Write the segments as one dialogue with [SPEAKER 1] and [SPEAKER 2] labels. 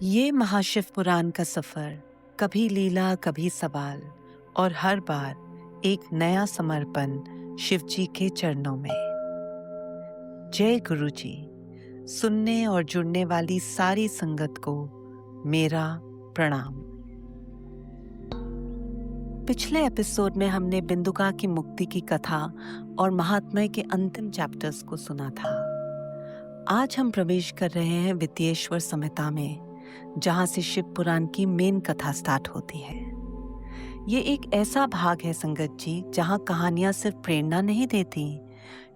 [SPEAKER 1] ये महाशिव पुराण का सफर कभी लीला कभी सवाल और हर बार एक नया समर्पण शिव जी के चरणों में। जय गुरु जी। सुनने और जुड़ने वाली सारी संगत को मेरा प्रणाम। पिछले एपिसोड में हमने बिंदुका की मुक्ति की कथा और महात्म्य के अंतिम चैप्टर्स को सुना था। आज हम प्रवेश कर रहे हैं वित्तेश्वर संहिता में, जहां से शिव पुराण की मेन कथा स्टार्ट होती है। ये एक ऐसा भाग है संगत जी, जहां कहानियां सिर्फ प्रेरणा नहीं देती,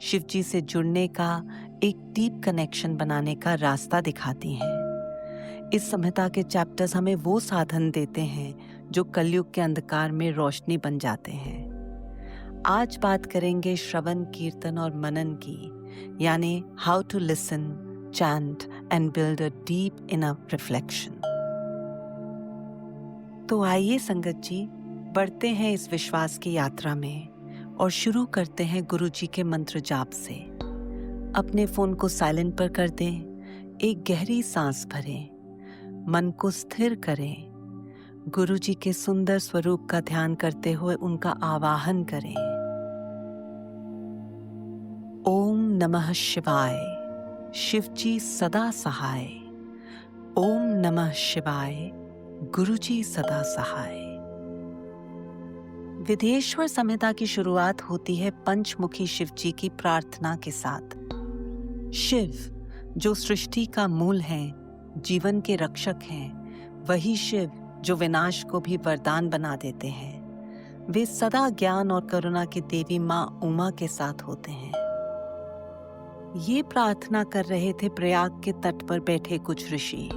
[SPEAKER 1] शिव जी से जुड़ने का एक डीप कनेक्शन बनाने का रास्ता दिखाती हैं। इस संहिता के चैप्टर्स हमें वो साधन देते हैं जो कलयुग के अंधकार में रोशनी बन जाते हैं। आज बात करेंगे श्रवण, कीर्तन और मनन की, यानी how to listen, chant and build a deep inner reflection। तो आइए संगत जी, बढ़ते हैं इस विश्वास की यात्रा में और शुरू करते हैं गुरु जी के मंत्र जाप से। अपने फोन को साइलेंट पर कर दें, एक गहरी सांस भरें, मन को स्थिर करें, गुरु जी के सुंदर स्वरूप का ध्यान करते हुए उनका आवाहन करें। ओम नमः शिवाय, शिव जी सदा सहाय। ओम नमः शिवाय, गुरु जी सदा सहाय। विदेश्वर संहिता की शुरुआत होती है पंचमुखी शिव जी की प्रार्थना के साथ। शिव जो सृष्टि का मूल है, जीवन के रक्षक हैं, वही शिव जो विनाश को भी वरदान बना देते हैं। वे सदा ज्ञान और करुणा की देवी मां उमा के साथ होते हैं। ये प्रार्थना कर रहे थे प्रयाग के तट पर बैठे कुछ ऋषि।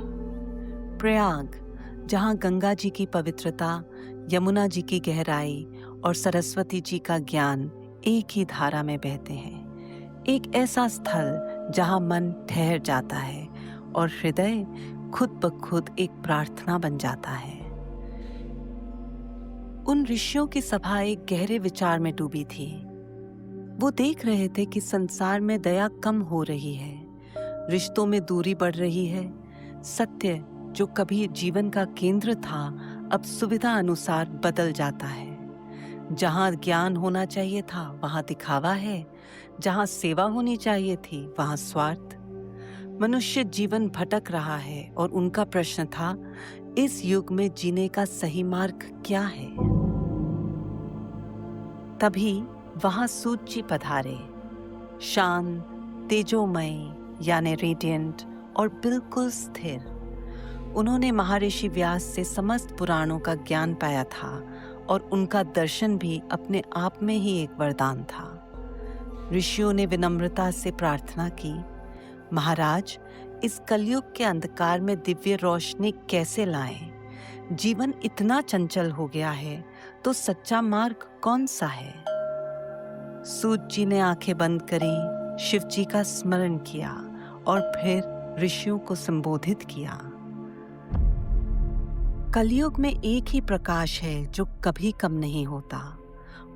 [SPEAKER 1] प्रयाग जहां गंगा जी की पवित्रता, यमुना जी की गहराई और सरस्वती जी का ज्ञान एक ही धारा में बहते हैं। एक ऐसा स्थल जहां मन ठहर जाता है और हृदय खुद ब खुद एक प्रार्थना बन जाता है। उन ऋषियों की सभा एक गहरे विचार में डूबी थी। वो देख रहे थे कि संसार में दया कम हो रही है, रिश्तों में दूरी बढ़ रही है। सत्य जो कभी जीवन का केंद्र था, अब सुविधा अनुसार बदल जाता है। जहां ज्ञान होना चाहिए था, वहां दिखावा है। जहां सेवा होनी चाहिए थी, वहां स्वार्थ। मनुष्य जीवन भटक रहा है और उनका प्रश्न था, इस युग में जीने का सही मार्ग क्या है? तभी वहां सूत जी पधारे, शांत, तेजोमय यानी रेडियंट और बिल्कुल स्थिर। उन्होंने महर्षि व्यास से समस्त पुराणों का ज्ञान पाया था और उनका दर्शन भी अपने आप में ही एक वरदान था। ऋषियों ने विनम्रता से प्रार्थना की, महाराज, इस कलयुग के अंधकार में दिव्य रोशनी कैसे लाएं? जीवन इतना चंचल हो गया है, तो सच्चा मार्ग कौन सा है? सूत जी ने आंखें बंद करी, शिव जी का स्मरण किया और फिर ऋषियों को संबोधित किया। कलयुग में एक ही प्रकाश है जो कभी कम नहीं होता,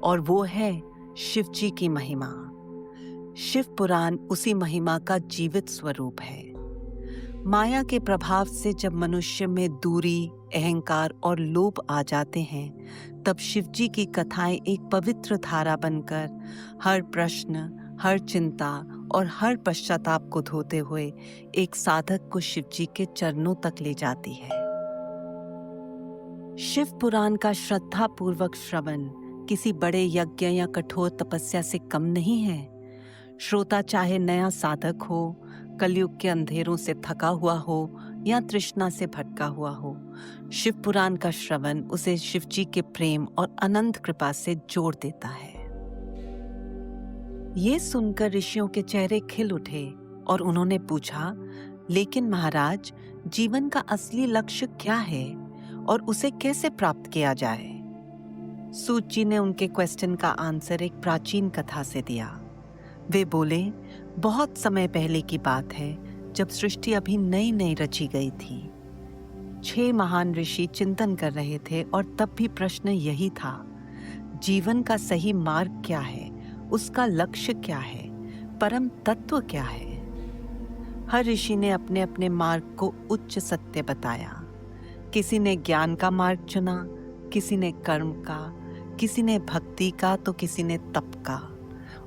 [SPEAKER 1] और वो है शिव जी की महिमा। शिव पुराण उसी महिमा का जीवित स्वरूप है। माया के प्रभाव से जब मनुष्य में दूरी, अहंकार और लोभ आ जाते हैं, तब शिव जी की कथाएं एक पवित्र धारा बनकर हर प्रश्न, हर चिंता और हर पश्चाताप को धोते हुए एक साधक को शिव जी के चरणों तक ले जाती है। शिव पुराण का श्रद्धा पूर्वक श्रवण किसी बड़े यज्ञ या कठोर तपस्या से कम नहीं है। श्रोता चाहे नया साधक हो, कलयुग के अंधेरों से थका हुआ हो या तृष्णा से भटका हुआ हो, शिव पुराण का श्रवण उसे शिव जी के प्रेम और अनंत कृपा से जोड़ देता है। ये सुनकर ऋषियों के चेहरे खिल उठे और उन्होंने पूछा, लेकिन महाराज, जीवन का असली लक्ष्य क्या है और उसे कैसे प्राप्त किया जाए? सूत जी ने उनके क्वेश्चन का आंसर एक प्राचीन कथा से दिया। वे बोले, बहुत समय पहले की बात है, जब सृष्टि अभी नई नई रची गई थी। 6 महान ऋषि चिंतन कर रहे थे और तब भी प्रश्न यही था, जीवन का सही मार्ग क्या है, उसका लक्ष्य क्या है, परम तत्व क्या है? हर ऋषि ने अपने अपने मार्ग को उच्च सत्य बताया। किसी ने ज्ञान का मार्ग चुना, किसी ने कर्म का, किसी ने भक्ति का तो किसी ने तप का,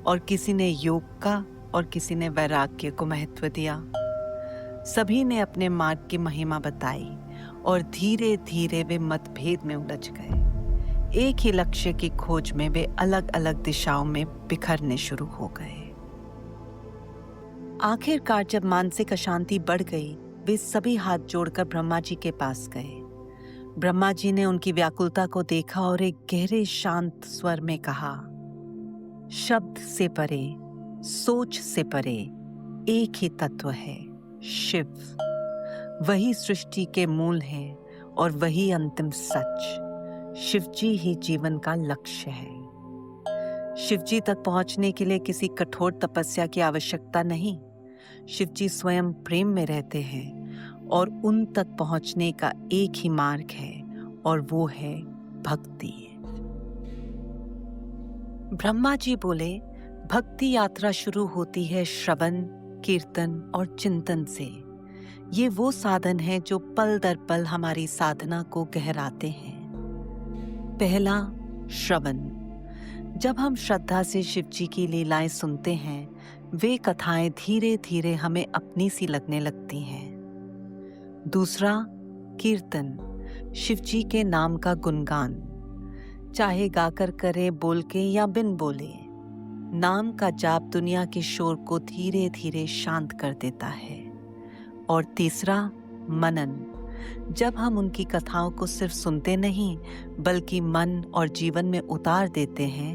[SPEAKER 1] और किसी ने योग का और किसी ने वैराग्य को महत्व दिया। सभी ने अपने मार्ग की महिमा बताई और धीरे धीरे वे मतभेद में उलझ गए। एक ही लक्ष्य की खोज में वे अलग अलग दिशाओं में बिखरने शुरू हो गए। आखिरकार जब मानसिक अशांति बढ़ गई, वे सभी हाथ जोड़कर ब्रह्मा जी के पास गए। ब्रह्मा जी ने उनकी व्याकुलता को देखा और एक गहरे शांत स्वर में कहा, शब्द से परे, सोच से परे एक ही तत्व है, शिव। वही सृष्टि के मूल है और वही अंतिम सच। शिवजी ही जीवन का लक्ष्य है। शिवजी तक पहुंचने के लिए किसी कठोर तपस्या की आवश्यकता नहीं। शिवजी स्वयं प्रेम में रहते हैं और उन तक पहुंचने का एक ही मार्ग है और वो है भक्ति। ब्रह्मा जी बोले, भक्ति यात्रा शुरू होती है श्रवण, कीर्तन और चिंतन से। ये वो साधन है जो पल दर पल हमारी साधना को गहराते हैं। पहला, श्रवण। जब हम श्रद्धा से शिवजी की लीलाएं सुनते हैं, वे कथाएं धीरे धीरे हमें अपनी सी लगने लगती हैं। दूसरा, कीर्तन। शिवजी के नाम का गुणगान, चाहे गाकर करे, बोल के या बिन बोले। नाम का जाप दुनिया के शोर को धीरे धीरे शांत कर देता है। और तीसरा, मनन। जब हम उनकी कथाओं को सिर्फ सुनते नहीं बल्कि मन और जीवन में उतार देते हैं,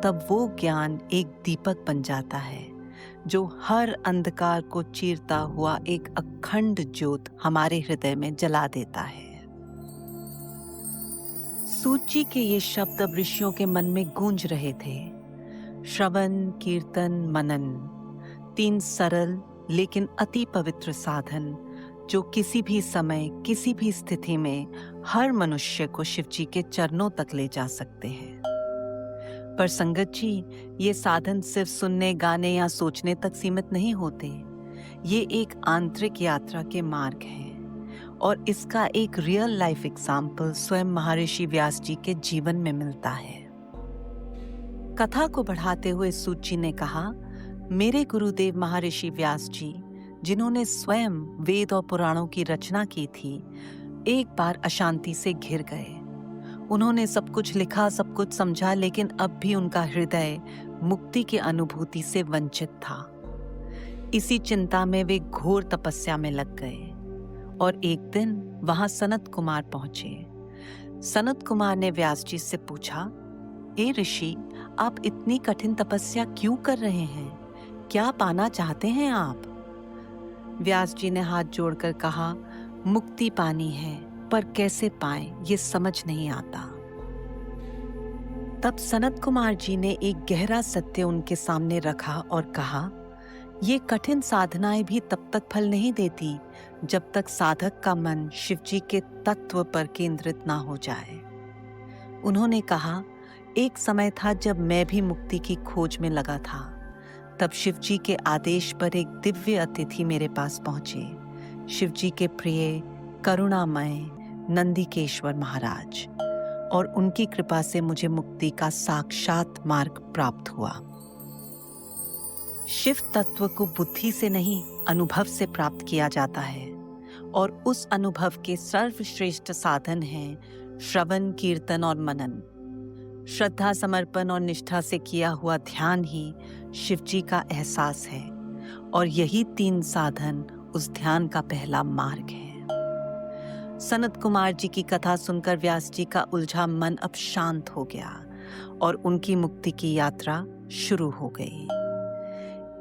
[SPEAKER 1] तब वो ज्ञान एक दीपक बन जाता है जो हर अंधकार को चीरता हुआ एक अखंड ज्योत हमारे हृदय में जला देता है। सूत जी के ये शब्द अब ऋषियों के मन में गूंज रहे थे। श्रवण, कीर्तन, मनन, 3 सरल लेकिन अति पवित्र साधन जो किसी भी समय, किसी भी स्थिति में हर मनुष्य को शिवजी के चरणों तक ले जा सकते हैं। पर संगत जी, ये साधन सिर्फ सुनने, गाने या सोचने तक सीमित नहीं होते। ये एक आंतरिक यात्रा के मार्ग हैं और इसका एक रियल लाइफ एग्जाम्पल स्वयं महर्षि व्यास जी के जीवन में मिलता है। कथा को बढ़ाते हुए सूत जी ने कहा, मेरे गुरुदेव महर्षि व्यास जी, जिन्होंने स्वयं वेद और पुराणों की रचना की थी, एक बार अशांति से घिर गए। उन्होंने सब कुछ लिखा, सब कुछ समझा, लेकिन अब भी उनका हृदय मुक्ति की अनुभूति से वंचित था। इसी चिंता में वे घोर तपस्या में लग गए और एक दिन वहां सनत कुमार पहुंचे। सनत कुमार ने व्यास जी से पूछा, हे ऋषि, आप इतनी कठिन तपस्या क्यों कर रहे हैं? क्या पाना चाहते हैं आप? व्यास जी ने हाथ जोड़कर कहा, मुक्ति पानी है, पर कैसे पाएं ये समझ नहीं आता। तब सनत कुमार जी ने एक गहरा सत्य उनके सामने रखा और कहा, ये कठिन साधनाएं भी तब तक फल नहीं देती जब तक साधक का मन शिवजी के तत्व पर केंद्रित ना हो जाए। उन्होंने कहा, एक समय था जब मैं भी मुक्ति की खोज में लगा था। तब शिवजी के आदेश पर एक दिव्य अतिथि मेरे पास पहुंचे, शिवजी के प्रिय करुणामय नंदिकेश्वर महाराज, और उनकी कृपा से मुझे मुक्ति का साक्षात मार्ग प्राप्त हुआ। शिव तत्व को बुद्धि से नहीं, अनुभव से प्राप्त किया जाता है और उस अनुभव के सर्वश्रेष्ठ साधन हैं श्रवण, कीर्तन और मनन। श्रद्धा, समर्पण और निष्ठा से किया हुआ ध्यान ही शिवजी का एहसास है और यही 3 साधन उस ध्यान का पहला मार्ग है। सनत कुमार जी की कथा सुनकर व्यास जी का उलझा मन अब शांत हो गया और उनकी मुक्ति की यात्रा शुरू हो गई।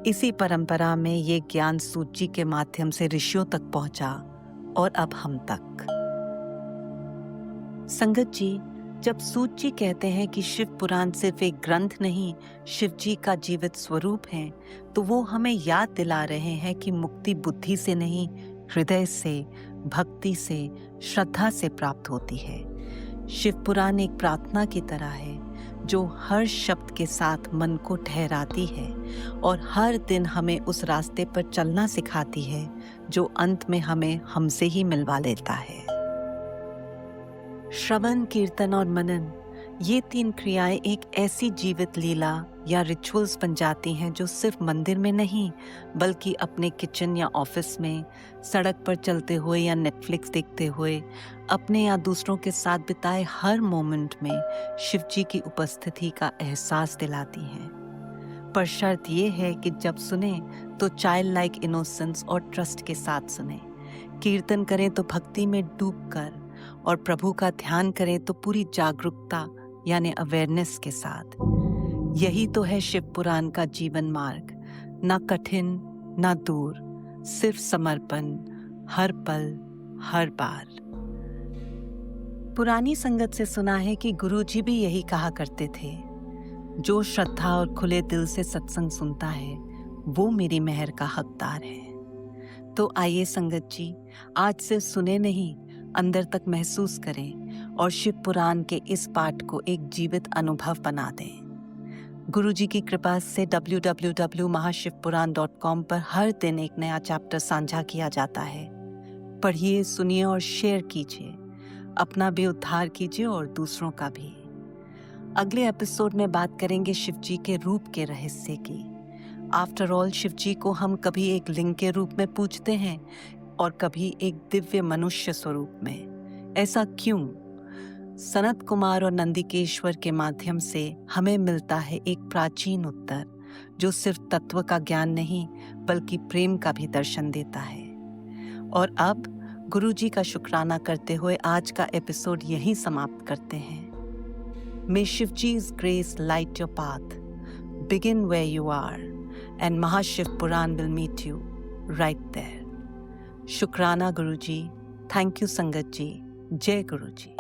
[SPEAKER 1] इसी परंपरा में ये ज्ञान सूत जी के माध्यम से ऋषियों तक पहुंचा और अब हम तक। संगत जी, जब सूत जी कहते हैं कि शिव पुराण सिर्फ एक ग्रंथ नहीं, शिव जी का जीवित स्वरूप है, तो वो हमें याद दिला रहे हैं कि मुक्ति बुद्धि से नहीं, हृदय से, भक्ति से, श्रद्धा से प्राप्त होती है। शिव पुराण एक प्रार्थना की तरह है जो हर शब्द के साथ मन को ठहराती है और हर दिन हमें उस रास्ते पर चलना सिखाती है जो अंत में हमें हमसे ही मिलवा लेता है। श्रवण, कीर्तन और मनन, ये 3 क्रियाएं एक ऐसी जीवित लीला या रिचुअल्स बन जाती हैं जो सिर्फ मंदिर में नहीं बल्कि अपने किचन या ऑफिस में, सड़क पर चलते हुए या नेटफ्लिक्स देखते हुए, अपने या दूसरों के साथ बिताए हर मोमेंट में शिव जी की उपस्थिति का एहसास दिलाती हैं। पर शर्त ये है कि जब सुने तो चाइल्ड लाइक इनोसेंस और ट्रस्ट के साथ सुने। कीर्तन करें तो भक्ति में डूबकर और प्रभु का ध्यान करें तो पूरी जागरूकता यानी अवेयरनेस के साथ। यही तो है शिव पुराण का जीवन मार्ग, ना कठिन ना दूर, सिर्फ समर्पण, हर पल हर बार। पुरानी संगत से सुना है कि गुरुजी भी यही कहा करते थे, जो श्रद्धा और खुले दिल से सत्संग सुनता है वो मेरी मेहर का हकदार है। तो आइए संगत जी, आज सिर्फ सुने नहीं, अंदर तक महसूस करें और शिव पुराण के इस पाठ को एक जीवित अनुभव बना दें। गुरुजी की कृपा से www.mahashivpuran.com पर हर दिन एक नया चैप्टर साझा किया जाता है। पढ़िए, सुनिए और शेयर कीजिए। अपना भी उद्धार कीजिए और दूसरों का भी। अगले एपिसोड में बात करेंगे शिव जी के रूप के रहस्य की। आफ्टर ऑल, शिव जी को हम कभी एक लिंग के रूप में पूजते हैं और कभी एक दिव्य मनुष्य स्वरूप में। ऐसा क्यों? सनत कुमार और नंदिकेश्वर के माध्यम से हमें मिलता है एक प्राचीन उत्तर जो सिर्फ तत्व का ज्ञान नहीं बल्कि प्रेम का भी दर्शन देता है। और अब गुरुजी का शुक्राना करते हुए आज का एपिसोड यहीं समाप्त करते हैं। May Shivji's grace light your path. Begin where you are, and Mahashiv Puran will meet you right there. Shukrana Guruji. Thank you Sangat ji. Jai Guruji.